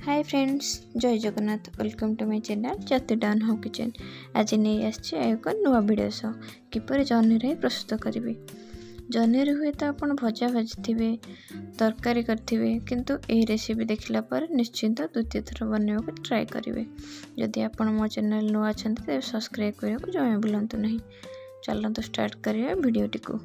हाय friends, जय Jagannath. Welcome to my channel जति डाउन हाउ किचन। आज नहीं आसी एक नुआ भिडियो सह किपर जर्नी प्रस्तुत करी। जर्नी हुए तो आप भजा भाजी तरकारी करेंगे, किंतु यही रेसिपी देखला पर निश्चिंत द्वितीय थर बनवाक ट्राए करेंगे। जदि आप मो चैनल नुआ अच्छा तेज सब्सक्राइब करने को जमा भूलु नहीं। चलते स्टार्ट करिए वीडियोटी को।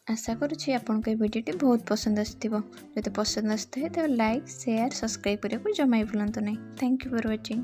आशा करुँची आपको भिडियोटी बहुत पसंद आसथिबो। जदि पसंद आसथे तो लाइक शेयर सब्सक्राइब करने को जमा भूलु नहीं। Thank you for watching.